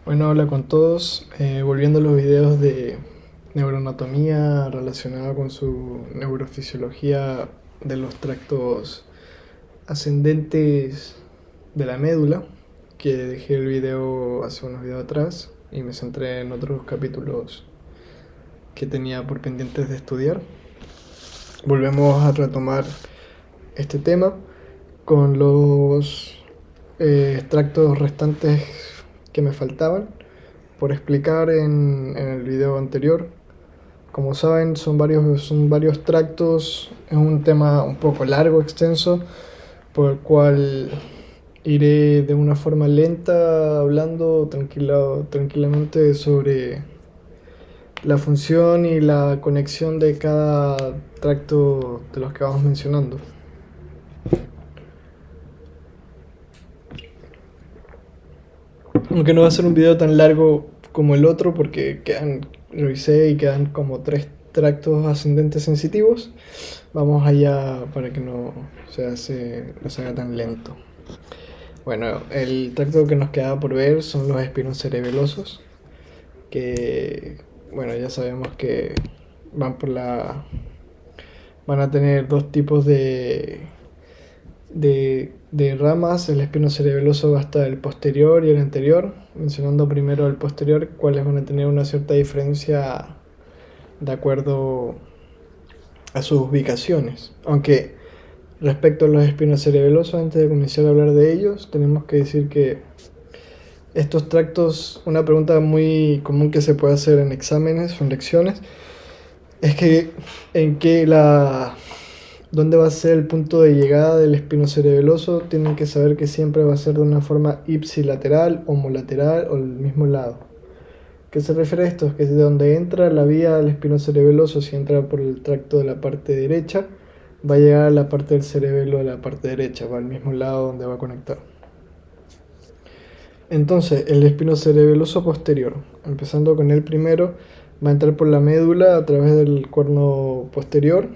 Bueno, hola con todos. Volviendo a los videos de neuroanatomía relacionada con su neurofisiología de los tractos ascendentes de la médula, que dejé el video hace unos videos atrás y me centré en otros capítulos que tenía por pendientes de estudiar. Volvemos a retomar este tema con los extractos restantes que me faltaban por explicar en el video anterior. Como saben, son varios tractos, es un tema un poco largo, extenso, por el cual iré de una forma lenta hablando tranquilamente sobre la función y la conexión de cada tracto de los que vamos mencionando. Aunque no va a ser un video tan largo como el otro porque revisé y quedan como tres tractos ascendentes sensitivos. Vamos allá para que no se haga tan lento. Bueno, el tracto que nos queda por ver son los espinocerebelosos, que bueno, ya sabemos que van por la van a tener dos tipos de ramas. El espino cerebeloso va a estar el posterior y el anterior. Mencionando primero el posterior, cuáles van a tener una cierta diferencia de acuerdo a sus ubicaciones. Aunque respecto a los espinos cerebelosos, antes de comenzar a hablar de ellos, tenemos que decir que estos tractos, una pregunta muy común que se puede hacer en exámenes o en lecciones, es que en qué la dónde va a ser el punto de llegada del espino cerebeloso. Tienen que saber que siempre va a ser de una forma ipsilateral, homolateral o del mismo lado. ¿Qué se refiere a esto? Es que de donde entra la vía del espino cerebeloso, si entra por el tracto de la parte derecha, va a llegar a la parte del cerebelo de la parte derecha, va al mismo lado donde va a conectar. Entonces, el espino cerebeloso posterior, empezando con el primero, va a entrar por la médula a través del cuerno posterior,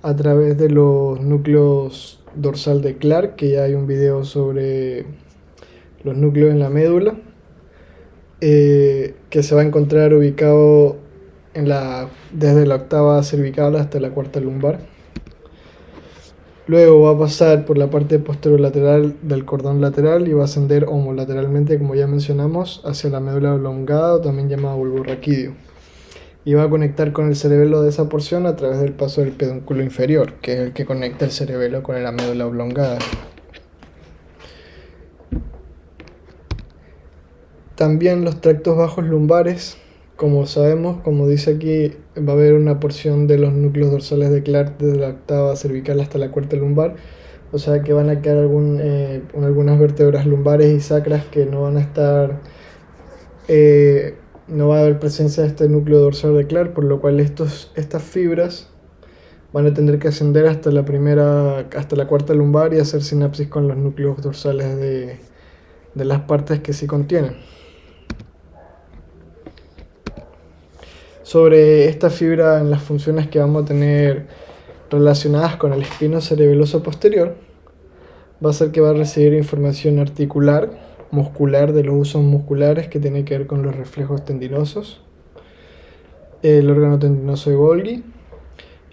a través de los núcleos dorsal de Clark, que ya hay un video sobre los núcleos en la médula, que se va a encontrar ubicado desde la octava cervical hasta la cuarta lumbar. Luego va a pasar por la parte posterolateral del cordón lateral y va a ascender homolateralmente, como ya mencionamos, hacia la médula oblongada, o también llamada bulbo raquídeo. Y va a conectar con el cerebelo de esa porción a través del paso del pedúnculo inferior, que es el que conecta el cerebelo con la médula oblongada. También los tractos bajos lumbares, como sabemos, como dice aquí, va a haber una porción de los núcleos dorsales de Clark desde la octava cervical hasta la cuarta lumbar, o sea que van a quedar algunas vértebras lumbares y sacras que no van a estar, no va a haber presencia de este núcleo dorsal de Clark, por lo cual estas fibras van a tener que ascender hasta la cuarta lumbar y hacer sinapsis con los núcleos dorsales de las partes que sí contienen. Sobre esta fibra en las funciones que vamos a tener relacionadas con el espino cerebeloso posterior, va a ser que va a recibir información articular, muscular, de los usos musculares que tiene que ver con los reflejos tendinosos, el órgano tendinoso de Golgi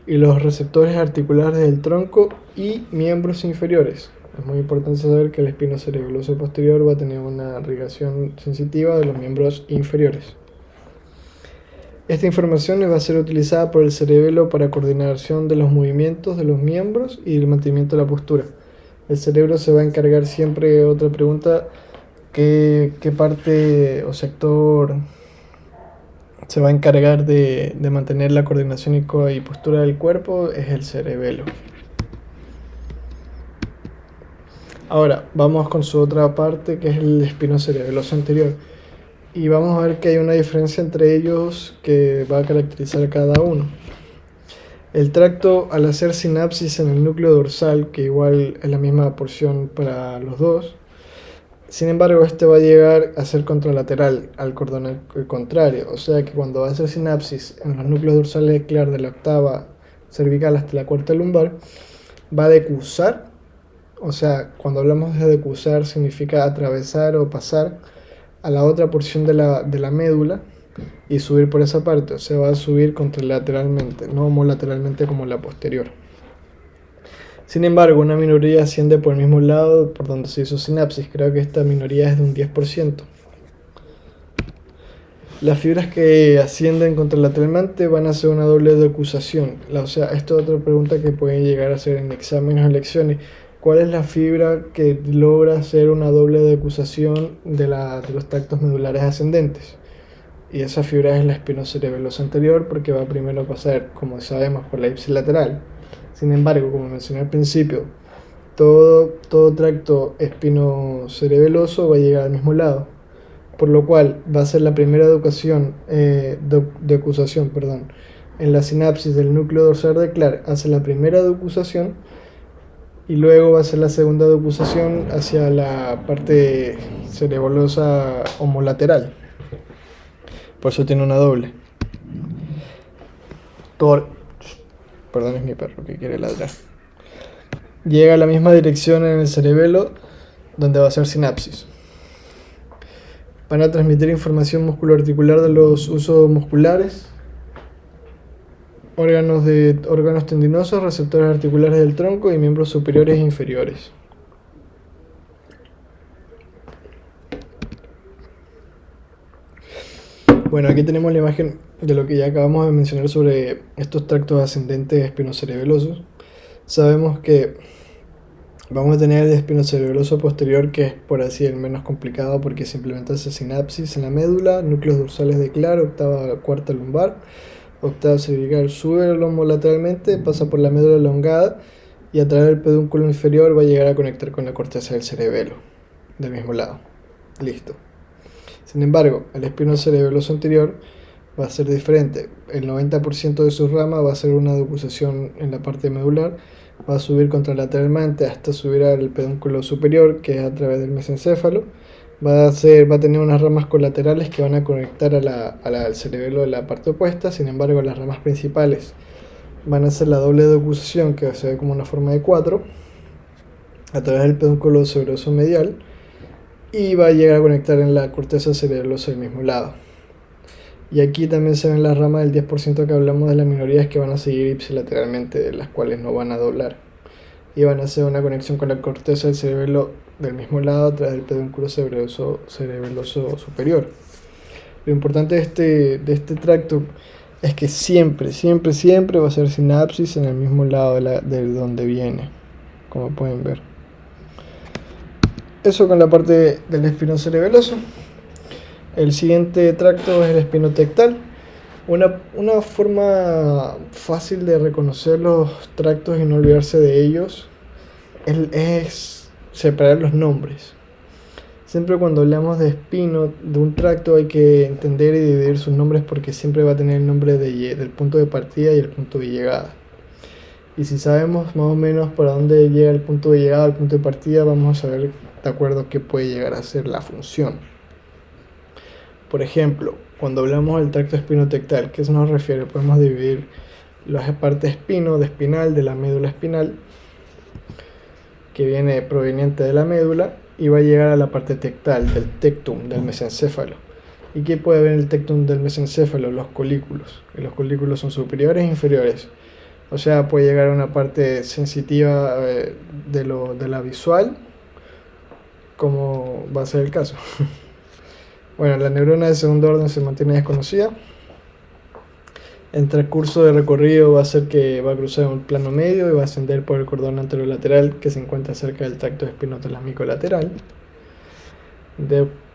y los receptores articulares del tronco y miembros inferiores. Es muy importante saber que el espino cerebeloso posterior va a tener una irrigación sensitiva de los miembros inferiores. Esta información va a ser utilizada por el cerebelo para coordinación de los movimientos de los miembros y el mantenimiento de la postura. El cerebro se va a encargar siempre, otra pregunta, ¿qué parte o sector se va a encargar de mantener la coordinación y postura del cuerpo? Es el cerebelo. Ahora, vamos con su otra parte, que es el espino cerebeloso anterior. Y vamos a ver que hay una diferencia entre ellos que va a caracterizar a cada uno. El tracto, al hacer sinapsis en el núcleo dorsal, que igual es la misma porción para los dos, sin embargo, este va a llegar a ser contralateral al cordón contrario. O sea que cuando va a hacer sinapsis en los núcleos dorsales de Clark de la octava cervical hasta la cuarta lumbar, va a decusar. O sea, cuando hablamos de decusar significa atravesar o pasar a la otra porción de la médula y subir por esa parte, o sea, va a subir contralateralmente, no homolateralmente como la posterior. Sin embargo, una minoría asciende por el mismo lado por donde se hizo sinapsis. Creo que esta minoría es de un 10%. Las fibras que ascienden contralateralmente van a hacer una doble decusación. O sea, esto es otra pregunta que pueden llegar a hacer en exámenes o lecciones. ¿Cuál es la fibra que logra hacer una doble decusación de los tractos medulares ascendentes? Y esa fibra es la espinocerebelosa anterior porque va primero a pasar, como sabemos, por la ipsilateral. Sin embargo, como mencioné al principio, todo tracto espinocerebeloso va a llegar al mismo lado, por lo cual va a ser la primera decusación, en la sinapsis del núcleo dorsal de Clark. Hace la primera decusación y luego va a ser la segunda decusación hacia la parte cerebelosa homolateral. Por eso tiene una doble. Perdón, es mi perro que quiere ladrar. Llega a la misma dirección en el cerebelo donde va a ser sinapsis. Van a transmitir información musculoarticular de los usos musculares, órganos tendinosos, receptores articulares del tronco y miembros superiores e inferiores. Bueno, aquí tenemos la imagen de lo que ya acabamos de mencionar sobre estos tractos ascendentes espinocerebelosos. Sabemos que vamos a tener el espinocerebeloso posterior, que es por así el menos complicado porque simplemente hace sinapsis en la médula, núcleos dorsales de Clark, octava, cuarta lumbar, octava cervical, sube el lomo lateralmente, pasa por la médula elongada y a través del pedúnculo inferior va a llegar a conectar con la corteza del cerebelo del mismo lado. Listo. Sin embargo, el espinocerebeloso anterior va a ser diferente. El 90% de su rama va a ser una decusación en la parte medular, va a subir contralateralmente hasta subir al pedúnculo superior, que es a través del mesencéfalo. Va a tener unas ramas colaterales que van a conectar al cerebelo de la parte opuesta. Sin embargo, las ramas principales van a ser la doble decusación, que se ve como una forma de 4, a través del pedúnculo severoso medial, y va a llegar a conectar en la corteza cerebelosa del mismo lado. Y aquí también se ven las ramas del 10% que hablamos de las minorías que van a seguir ipsilateralmente, de las cuales no van a doblar. Y van a hacer una conexión con la corteza del cerebelo del mismo lado a través del pedúnculo cerebeloso superior. Lo importante de este tracto es que siempre va a ser sinapsis en el mismo lado de donde viene, como pueden ver. Eso con la parte del espinocerebeloso. El siguiente tracto es el espinotectal. Una forma fácil de reconocer los tractos y no olvidarse de ellos es separar los nombres. Siempre cuando hablamos de espino, de un tracto, hay que entender y dividir sus nombres porque siempre va a tener el nombre del punto de partida y el punto de llegada. Y si sabemos más o menos para dónde llega el punto de llegada, el punto de partida, vamos a saber de acuerdo a qué puede llegar a ser la función. Por ejemplo, cuando hablamos del tracto espinotectal, ¿qué se nos refiere? Podemos dividir la parte de espinal, de la médula espinal, que viene proveniente de la médula, y va a llegar a la parte tectal, del tectum, del mesencéfalo. ¿Y qué puede haber en el tectum del mesencéfalo? Los colículos. Y los colículos son superiores e inferiores. O sea, puede llegar a una parte sensitiva de la visual, como va a ser el caso. Bueno, la neurona de segundo orden se mantiene desconocida. El transcurso de recorrido va a ser que va a cruzar un plano medio y va a ascender por el cordón anterolateral que se encuentra cerca del tracto espinotalámico lateral.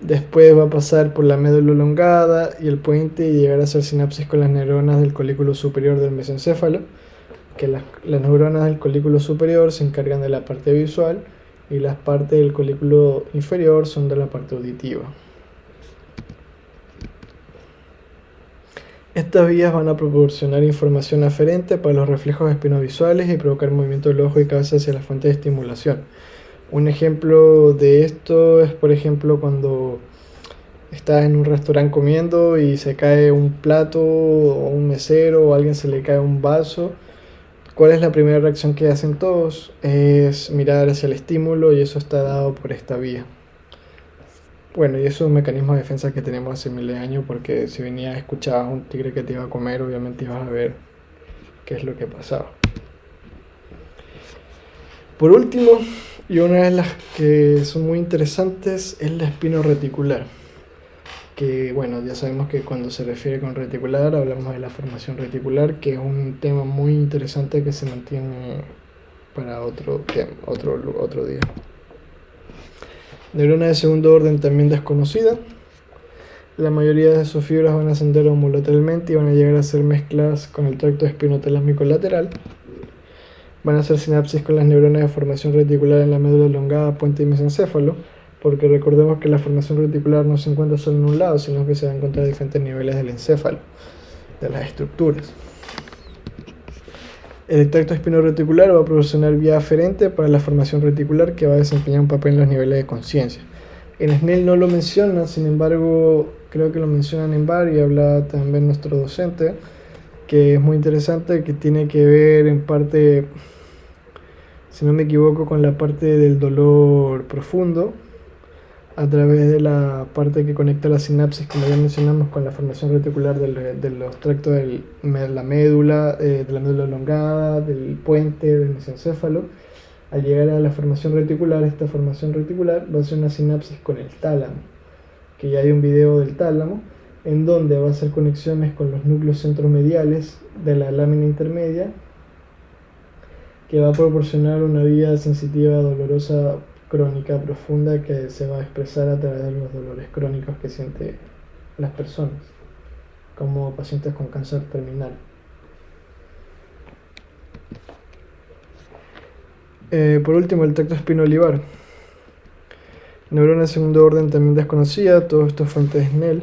Después va a pasar por la médula elongada y el puente y llegar a hacer sinapsis con las neuronas del colículo superior del mesencéfalo, que las neuronas del colículo superior se encargan de la parte visual y las partes del colículo inferior son de la parte auditiva. Estas vías van a proporcionar información aferente para los reflejos espinovisuales y provocar movimiento del ojo y cabeza hacia la fuente de estimulación. Un ejemplo de esto es, por ejemplo, cuando estás en un restaurante comiendo y se cae un plato o un mesero o a alguien se le cae un vaso. ¿Cuál es la primera reacción que hacen todos? Es mirar hacia el estímulo y eso está dado por esta vía. Bueno, y esos mecanismos de defensa que tenemos hace miles de años, porque si venías, escuchabas un tigre que te iba a comer, obviamente ibas a ver qué es lo que pasaba. Por último, y una de las que son muy interesantes, es la espinoreticular. Que bueno, ya sabemos que cuando se refiere con reticular hablamos de la formación reticular, que es un tema muy interesante que se mantiene para otro tema, otro día. Neurona de segundo orden también desconocida. La mayoría de sus fibras van a ascender homolateralmente y van a llegar a ser mezcladas con el tracto espinotalámico lateral. Van a hacer sinapsis con las neuronas de formación reticular en la médula elongada, puente y mesencéfalo, porque recordemos que la formación reticular no se encuentra solo en un lado, sino que se va a encontrar a diferentes niveles del encéfalo, de las estructuras. El tracto espinoreticular va a proporcionar vía aferente para la formación reticular, que va a desempeñar un papel en los niveles de conciencia. En Snell no lo mencionan, sin embargo, creo que lo mencionan en VAR y habla también nuestro docente, que es muy interesante, que tiene que ver en parte, si no me equivoco, con la parte del dolor profundo, a través de la parte que conecta la sinapsis, como ya mencionamos, con la formación reticular de los tractos de la médula elongada, del puente, del mesencéfalo. Al llegar a la formación reticular, esta formación reticular va a hacer una sinapsis con el tálamo, que ya hay un video del tálamo, en donde va a hacer conexiones con los núcleos centromediales de la lámina intermedia, que va a proporcionar una vía sensitiva dolorosa crónica profunda que se va a expresar a través de los dolores crónicos que sienten las personas, como pacientes con cáncer terminal. Por último, el tracto espinolivar. Neurona de segundo orden también desconocida, todo esto es fuente de Snell.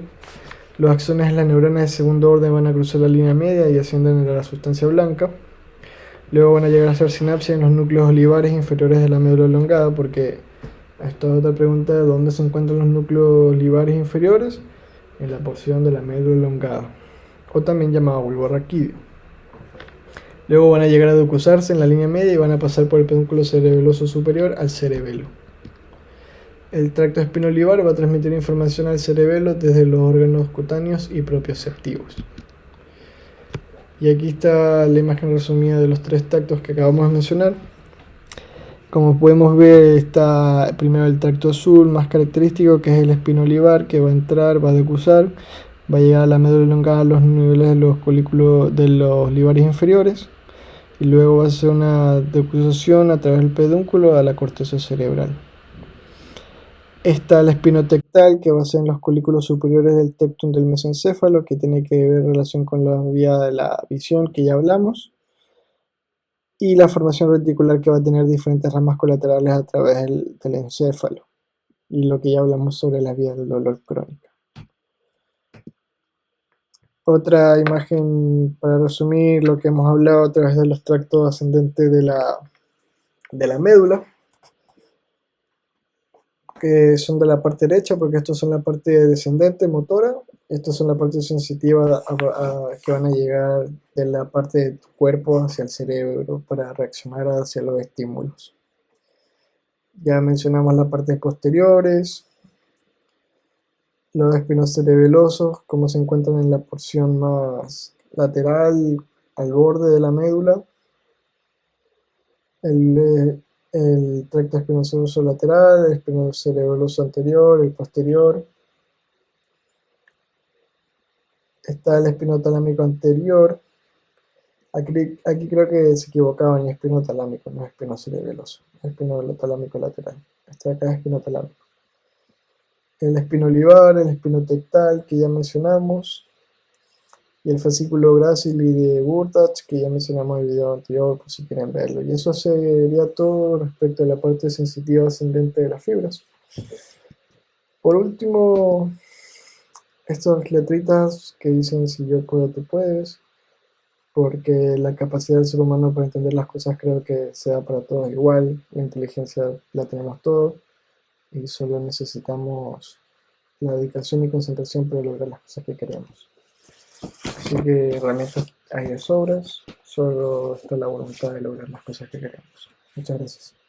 Los axones de las neuronas de segundo orden van a cruzar la línea media y ascienden a la sustancia blanca. Luego van a llegar a hacer sinapsis en los núcleos olivares inferiores de la médula elongada, porque esta es otra pregunta: ¿de dónde se encuentran los núcleos olivares inferiores? En la porción de la médula elongada, o también llamado bulbo raquídeo. Luego van a llegar a docusarse en la línea media y van a pasar por el pedúnculo cerebeloso superior al cerebelo. El tracto espinolivar va a transmitir información al cerebelo desde los órganos cutáneos y propioceptivos. Y aquí está la imagen resumida de los tres tractos que acabamos de mencionar. Como podemos ver, está primero el tracto azul más característico, que es el espinolivar, que va a entrar, va a decusar, va a llegar a la médula elongada a los niveles de los colículos de los olivares inferiores, y luego va a hacer una decusación a través del pedúnculo a la corteza cerebral. Está el espinotectal, que va a ser en los colículos superiores del tectum del mesencéfalo, que tiene que ver relación con la vía de la visión que ya hablamos. Y la formación reticular, que va a tener diferentes ramas colaterales a través del encéfalo. Y lo que ya hablamos sobre las vías del dolor crónico. Otra imagen para resumir lo que hemos hablado a través de los tractos ascendentes de la médula, que son de la parte derecha, porque estos son la parte descendente motora, estos son la parte sensitiva que van a llegar de la parte de tu cuerpo hacia el cerebro para reaccionar hacia los estímulos. Ya mencionamos las partes posteriores, los espinocerebelosos, como se encuentran en la porción más lateral, al borde de la médula. El tracto espinocerebeloso lateral, el espinocerebeloso anterior, el posterior. Está el espinotalámico anterior. Aquí creo que se equivocaban, y espinotalámico, no es espinocerebeloso, es espinotalámico lateral. Este acá es espinotalámico. El espinolivar, el espinotectal, que ya mencionamos, y el fascículo grácil de Burdach, que ya mencionamos en el video anterior, por si quieren verlo. Y eso sería todo respecto a la parte sensitiva ascendente de las fibras. Por último, estas letritas que dicen: si yo puedo, tú puedes, porque la capacidad del ser humano para entender las cosas creo que se da para todos igual. La inteligencia la tenemos todos y solo necesitamos la dedicación y concentración para lograr las cosas que queremos. Así que herramientas hay de sobras, solo está la voluntad de lograr las cosas que queremos. Muchas gracias.